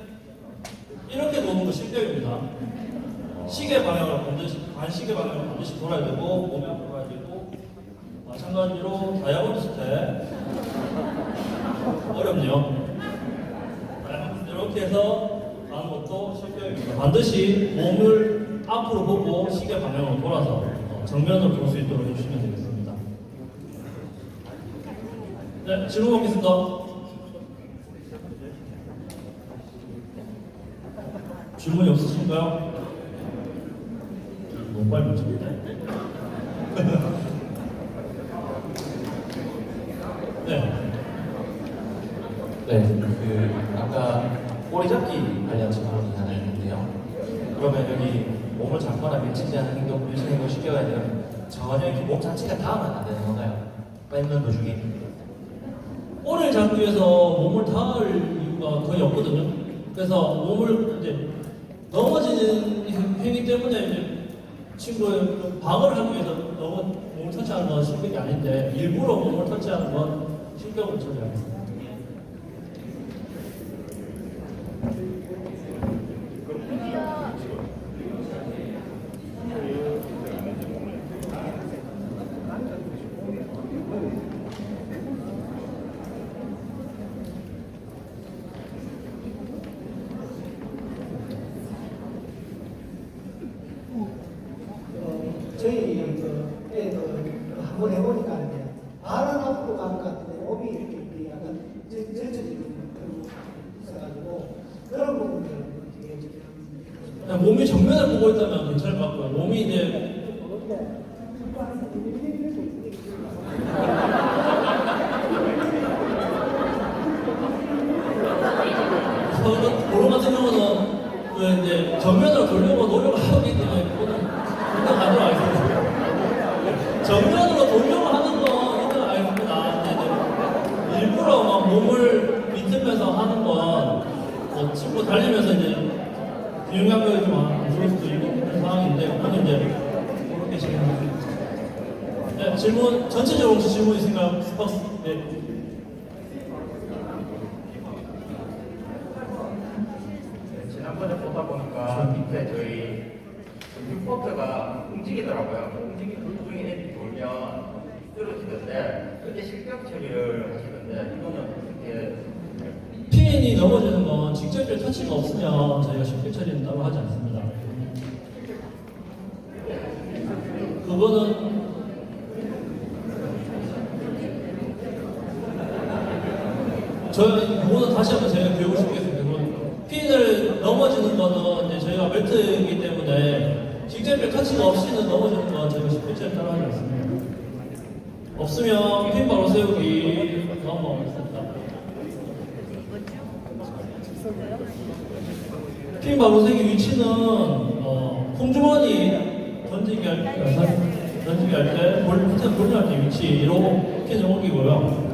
이렇게 도는 거 실격입니다. 시계 방향으로 반드시, 반시계 방향으로 반드시 돌아야 되고, 몸이 앞으로 가야 되고, 마찬가지로 다이아몬드 스텝 어렵네요. 이렇게 해서 가는 것도 실격입니다. 반드시 몸을 앞으로 보고 시계 방향으로 돌아서 정면으로 볼 수 있도록 해주시면 되겠습니다. 네, 질문 받겠습니다. 질문이 없으신가요? 너무 빨리 묻혔는데. 네, 아까 꼬리 잡기 관련 질문이 하나 있는데요. 그러면 여기 몸을 잡거나 밀치지 않는 행동, 밀치는 행동을 시켜야 되면 전혀 이렇게 몸 자체가 닿으면 안 되는 건가요? 뺏는 도중에? 꼬리를 잡기 위해서 몸을 닿을 이유가 거의 없거든요. 그래서 몸을 이제 넘어지는 행위 때문에 이제 친구의 방어를 하기 위해서 너무 몸을 터치하는 건 실격이 아닌데, 일부러 몸을 터치하는 건 실격으로 처리하겠습니다. 저희 한번 해보니까 발은 앞으로 가는 것 같은데 몸이 이렇게 약간 젖혀지는 있어가지고 그런 부분들 되게 몸이 정면을 보고 있다면 괜찮을 것 같고요. 몸이 이제 그런 같은 경우는 그 이제 정면으로 돌려고 노력을 하기 때문에 그거는 인정 안 들어가겠습니다. 정면으로 돌려고 하는 건 인정 안 했습니다. 일부러 막 몸을 비틀면서 하는 건 친구 달리면서 이제 근육량이 좀 안 좋을 수도 있는 그런 상황인데, 그거는 이제 그렇게 진행합니다. 네, 질문 전체적으로 혹시 질문 있으신가요? 스파스. 네. 지난번에 보다 보니까 밑에 저희 리포트가 움직이더라고요. 움직이는 앱이 돌면 떨어지던데 그때 실격 처리를 하시던데 이거는 어떻게? 핀이 넘어지는 건 직접적 터치가 없으면 저희가 실격 처리는 따로 하지 않습니다. 그거는 그거는 다시 한번 제가 교육을 시키겠습니다. 핀을 넘어지는 거는 이제 저희가 벨트이기 때문에 직접적 터치가 없이는 넘어지는 건 저희가 실격 처리 따로 하지 않습니다. 없으면 핀 바로 세우기 넘어가겠습니다. 핀 바로 세기 위치는 콩주머니 던지기 할 때 볼륨할 때 위치로 핀을 옮기고요.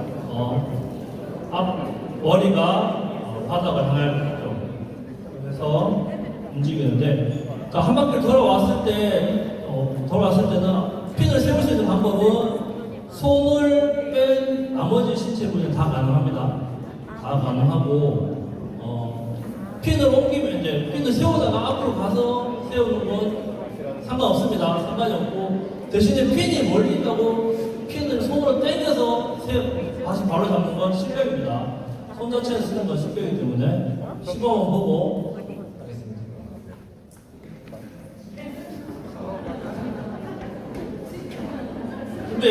앞 머리가 바닥을 향할 쪽 그래서 움직이는데 한 바퀴 돌아왔을 때는 핀을 세울 수 있는 방법은 손을 뺀 나머지 신체 부위는 다 가능합니다. 다 가능하고 핀을 옮기면 이제 핀을 세우다가 앞으로 가서 세우는 건 상관없습니다. 상관이 없고 대신에 핀이 멀리 있다고 핀을 손으로 당겨서 다시 바로 잡는 건 실격입니다. 손 자체를 쓰는 건 실격이기 때문에 시범을 보고 하겠습니다. 준비.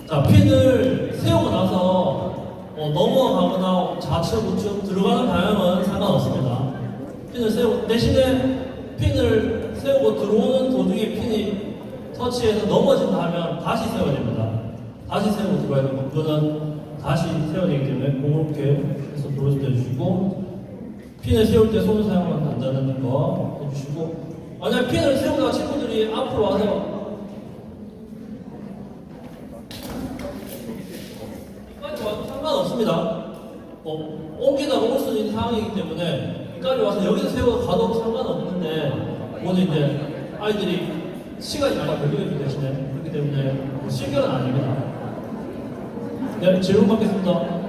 자, 핀을 세우고 나서 넘어가거나 좌측, 우측 들어가는 방향은 상관없습니다. 핀을 세우고 대신에 핀을 세우고 들어오는 도중에 핀이 터치해서 넘어진다 하면 다시 세워야 됩니다. 다시 세우고 들어가야 되고 그거는 다시 세워야 되기 때문에 그렇게 해서 들어올 때 해주시고 핀을 세울 때 손을 사용하면 안 된다는 거 해주시고 만약 핀을 세우다가 친구들이 앞으로 와서 상관없습니다. 옮기다가 올 수 있는 상황이기 때문에 여기까지 와서 여기서 세워서 가도 상관없는데 오늘 이제 아이들이 시간이 많이 걸리기 대신에 그렇기 때문에 실격은 아닙니다. 네, 질문 받겠습니다.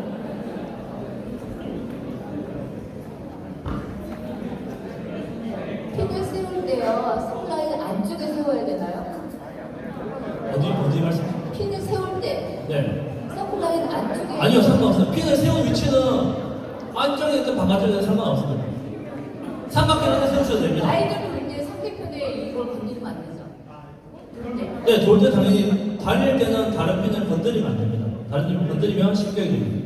핀을 세울 때요, 서플라인 안쪽에 세워야 되나요? 어디 말씀? 핀을 세울 때 네. 서플라인 안쪽에 아니요, 상관없어요. 핀을 세운 위치는 안쪽이든 바깥쪽이든 상관없습니다. 삼각형 안에 세우셔도 됩니다. 아이들 볼 때 상대편에 이걸 건드리면 안 되죠? 네, 돌 때 당연히 달릴 때는 다른 핀을 건드리면 안 됩니다. 다른 핀을 건드리면 실격이 됩니다.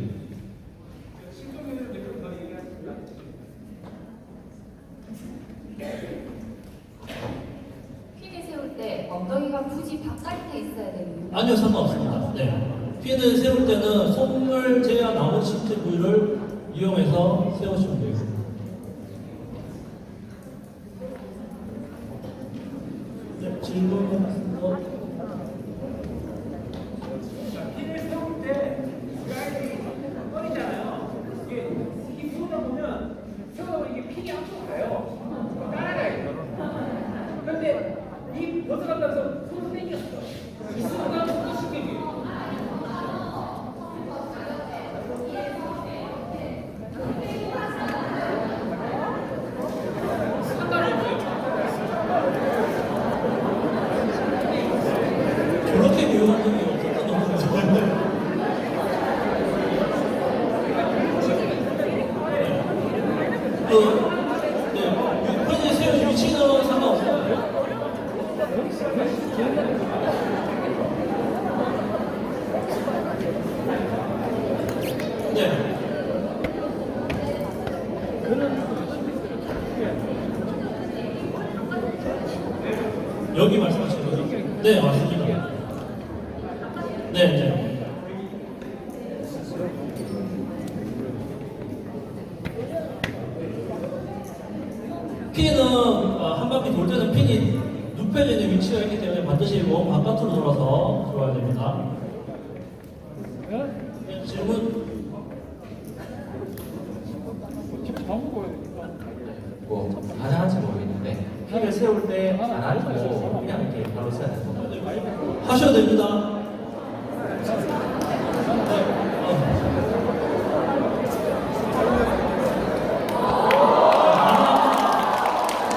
핀을 세울 때 엉덩이가 굳이 바깥에 있어야 되는 거예요? 아니요, 상관없습니다. 네. 핀을 세울 때는 손을 제외한 나머지 신체 부위를 이용해서 세우시면 되겠습니다. 네, 질문. 핀을 세울 때 아이들이 꺼리잖아요. 이게 이 부분을 보면 세우다 이게 핀이 앞으로 가요. 따라가야 돼요. 그런데 이 벗어간다고 해서 손을 당겼어. 이 순간 손을 시켜줘요. 그렇게 교육한 적이 없었던 것 같아요. 핀이 세운 위치는 상관없어요. 네. 여기 말씀하시는 거죠? 네, 맞습니다. 네, 네. 핀이 눕혀져 있는 위치가 있기 때문에 반드시 몸 바깥으로 돌아서 들어와야 됩니다. 네, 질문? 뭐 가능한지 모르겠는데 핀을 세울 때 안 하고 그냥 이렇게 바로 써야 되는 건가요? 하셔도 됩니다.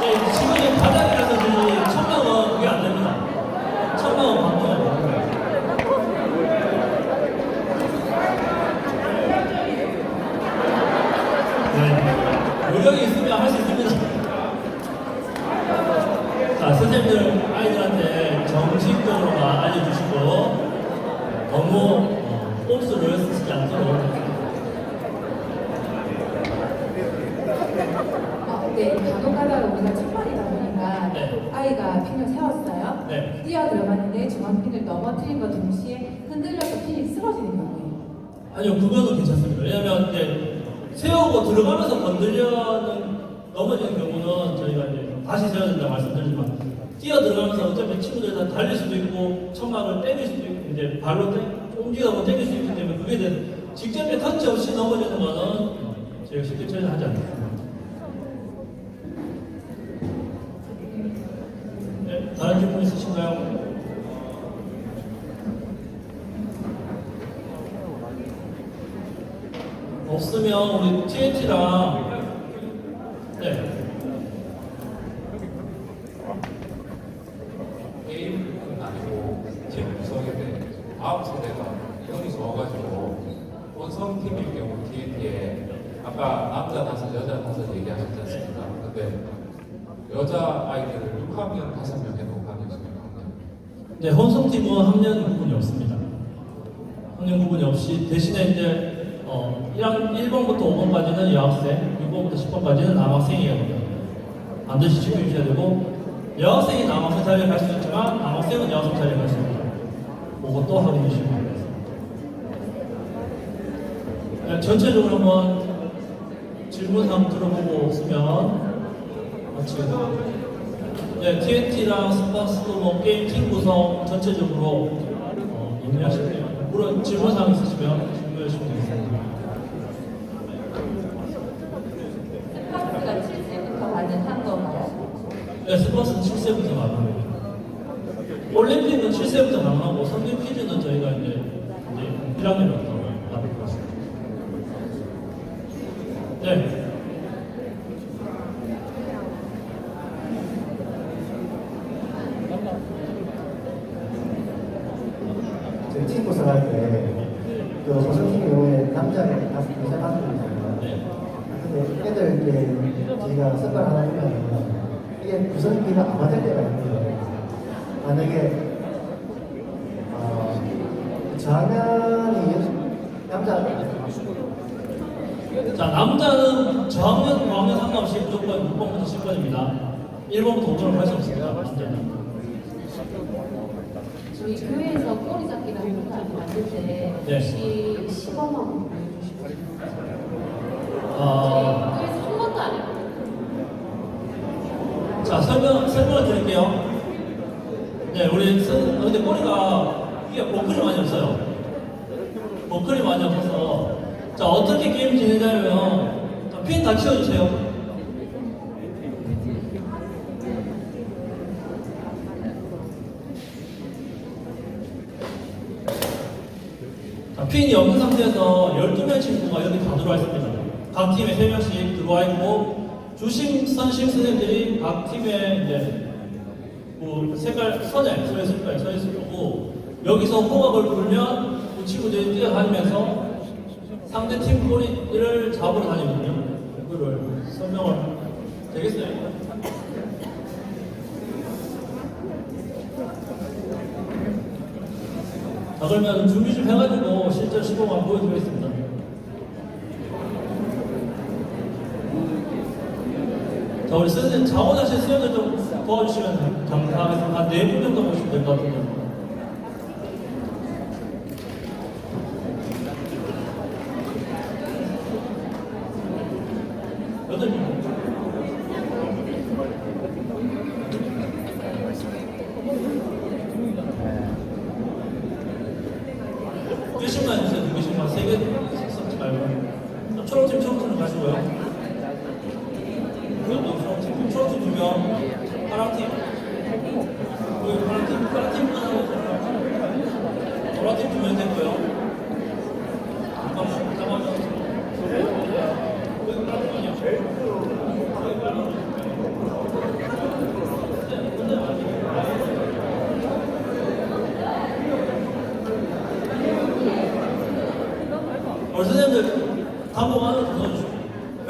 네, 지금은 바닥이라서 천막은 그게 안 됩니다. 천막은 바꾸면 안 됩니다. 네, 요령이 있으면 할 수 있습니다. 자, 선생님들 아이들한테 정식적으로만 알려주시고 너무 꼼수를 쓰지 않도록. 네, 간혹 가다가 우리가 첫발이다 보니까 네. 아이가 핀을 세웠어요. 네. 뛰어 들어갔는데 중앙핀을 넘어뜨린과 동시에 흔들려서 핀이 쓰러지는 경우예요. 아니요, 그거는 괜찮습니다. 왜냐면 이제 세우고 들어가면서 건들려는 넘어지는 경우는 저희가 이제 다시 세워야 된다고 말씀드리지만 뛰어 들어가면서 어차피 친구들이 다 달릴 수도 있고 천막을 땡길 수도 있고 이제 발로 움직여서 땡길 수 있기 때문에 그게 이제 직접의 터치 없이 넘어지는 거는 저희가 쉽게 처리하지 않습니다. 네, 다른 질문 있으신가요? 없으면 우리 TNT랑 네. 게임은 아니고 팀 구성인데 다음 세대가 형이 좋아가지고 원성팀일 경우 TNT에 아까 남자 5, 여자 5 얘기하셨지 않습니까? 근데 여자 아이들을 6학년 5명 해도 학년이십니까? 네, 혼성팀은 학년 구분이 없습니다. 학년 구분이 없이 대신에 이제 1번부터 5번까지는 여학생, 6번부터 10번까지는 남학생이에요. 반드시 지켜주셔야 되고 여학생이 남학생 자리에 갈 수 있지만 남학생은 여학생 자리에 갈 수 있습니다. 그것도 확인해 주시면 되겠습니다. 네, 전체적으로 한번 질문 한번 들어보고 있으면 네, TNT랑 스파스도 뭐 게임 팀 구성 전체적으로 논의하시고요. 물론 질문사항 있으시면 질문해 주시면 되겠습니다. 스파스가 7세부터 가능한 건가요? 네, 스포츠는 7세부터 가능합니다. 올림픽은 7세부터 가능하고 성균 퀴즈는 저희가 이제 1학년부터 받을 것 같습니다. 네. 저희 팀 구성할 때, 그 보성팀 경우에 남자를 여자 5명이잖아요. 근데 애들 이제 저희가 선발 하나 하면 이게 구성비가 안 맞을 때가 있는데, 만약에 저학년이 남자 자, 남자는 저학년, 고학년 상관없이 무조건 6번부터 10번입니다. 1번부터 5번을 할 수 없습니다. 남자는. 저희 교회에서 꼬리 잡기라는 걸 만들 때 네. 혹시 시범만 보여주시고 아, 교회에서 한 번도 안 해요. 자, 설명을 드릴게요. 네, 근데 꼬리가, 이게 버클이 많이 없어요. 버클이 많이 없어서. 자, 어떻게 게임 진행하냐면, 핀 다 치워주세요. 자, 핀이 없는 상태에서 12명 친구가 여기 다 들어와 있습니다. 각 팀에 3명씩 들어와 있고, 주심 선생님들이 각 팀에 이제 그 색깔 선에 서 있을 거고, 여기서 호각을 불면 그 친구들이 뛰어다니면서 상대 팀 꼬리를 잡으러 다니거든요. 이거를 설명을 되겠어요? 자, 그러면 준비 좀 해가지고 실제 시범 한번 보여드리겠습니다. 자, 우리 선생님 자원하신 수영을 좀 도와주시면 감사하겠습니다. 한 4분 정도 보시면 될 것 같은데. 여덟 분.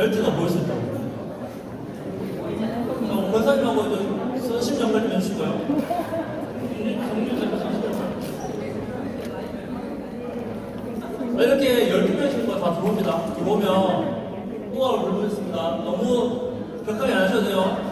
벨트가 보일 수 있다고. 권사님하고 선심 연결 좀 해주시고요. 이렇게 12명 정도가 다 들어옵니다. 들어오면 호각을 불러주겠습니다. 너무 격하게 안 하셔도 돼요.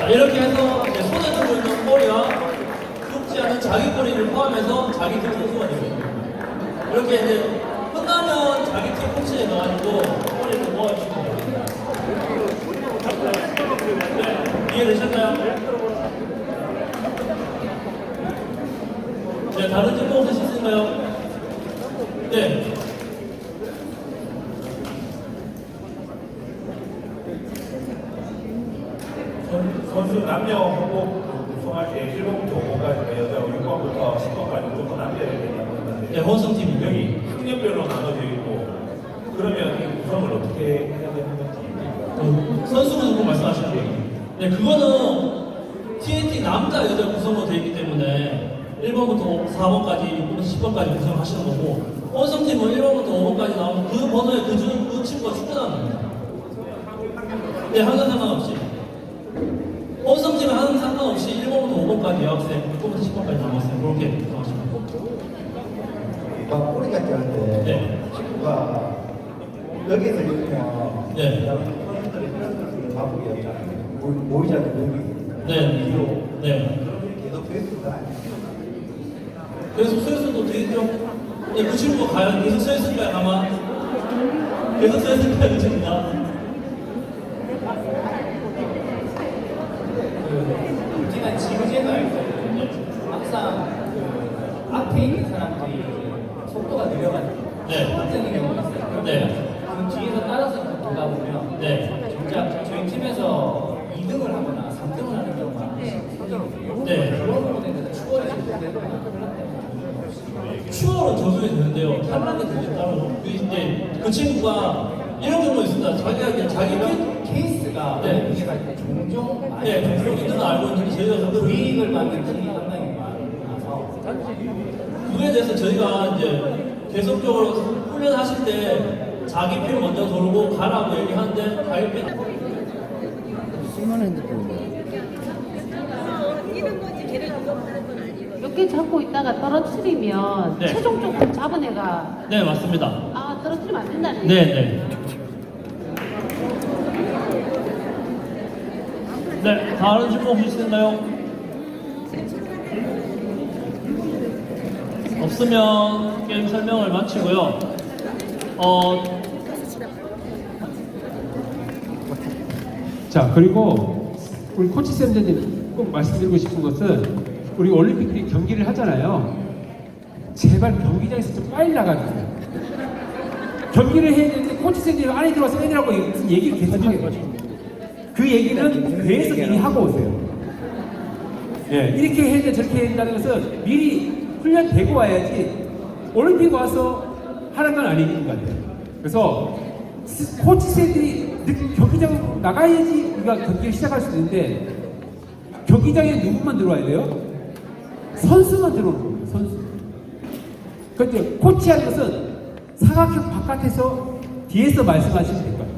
이렇게 해서 이제 손에 들고 있는 꼬리와 굽지 않은 자기 꼬리를 포함해서 자기 팀 선수가 됩니다. 이렇게 이제 끝나면 자기 팀 코치에 넣어가지고 꼬리를 모아주시면 됩니다. 네, 이해되셨나요? 네, 다른 팀 뽑으실 수 있을까요? 네. 선수 남녀 후보 구성할 때 1번부터 5번까지 여자 6번부터 10번까지 무조건 남녀를 얘기하고 있는데 네, 혼성팀 여기 학년별로 나눠져 있고 그러면 이 구성을 어떻게 해야 되는 건지 선수분 말씀하시는 거예요. 네, 그거는 TNT 남자 여자 구성으로 되어 있기 때문에 1번부터 4번까지 6번부터 10번까지 구성하시는 거고 혼성팀은 1번부터 5번까지 나오면 그 번호에 그 친구가 축구하는 겁니다. 네, 항상 상관없이 혼성팀은 항상 상관없이 1번부터 5번까지 여학생, 6번부터 10번까지 남학생 그렇게 구성하시면 됩니다. 막 꼬리 같지 않은데 네. 친구가 여기에서 이러면 네. 바쁘게 모이자는 여기 네. 뒤로 네. 계속 페이스가 계속 서 있어도 되겠죠? 네, 그 친구가 과연 계속 서 있을까요, 아마? 계속 서 있을까요, 그 친구가? 제가 지그재그 알 거거든요. 항상 그 앞에 있는 사람들이 속도가 느려가지고 네. 혼자는 경우가 있어요. 네. 그 뒤에서 따라서 보다 보면 네. 정작 저희 팀에서 2등을 하거나 3등을 하는 경우가 생기거든요. 네. 그런 부분에 대해서 추월해서 되거나 추월은 저속이 되는데요. 탈락이 되게 따로. 근데 그 친구가 이런 경우가 있습니다. 자기가 그냥 자기 케이스가 네. 제가 종종 많이 네, 종종 있는 거 알고 있는데 저희가 그 불이익을 받는 팀이 상당히 많아서 그에 대해서 저희가 이제 계속적으로 훈련하실 때 자기 표 먼저 돌고 가라고 얘기하는데 자기 표 몇 개 잡고 있다가 떨어뜨리면 네. 최종적으로 잡은 애가 네, 맞습니다. 아 떨어뜨리면 안 된다는 네, 네. 네, 다른 질문 혹시 있나요? 없으면 게임 설명을 마치고요. 자, 그리고 우리 코치 쌤들님 꼭 말씀드리고 싶은 것은 우리 올림픽 경기를 하잖아요. 제발 경기장에서 좀 빨리 나가주세요. 경기를 해야 되는데 코치 쌤들이 안에 들어와서 애들하고 무슨 얘기를 계속 하게 거죠. 그 얘기는 배에서 미리 하고 오세요. 예, 이렇게 해야 돼, 저렇게 해야 된다는 것은 미리 훈련되고 와야지 올림픽 와서 하는 건 아닌 것 같아요. 그래서 코치 쌤들이 경기장 나가야지 우리가 경기를 시작할 수 있는데 경기장에 누구만 들어와야 돼요? 선수만 들어오는 겁니다. 선수. 그런데 코치하는 것은 사각형 바깥에서 뒤에서 말씀하시면 될 거예요.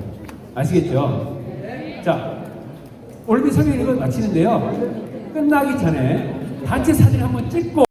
아시겠죠? 자, 올림픽 설명 이걸 마치는데요. 끝나기 전에 단체 사진 한번 찍고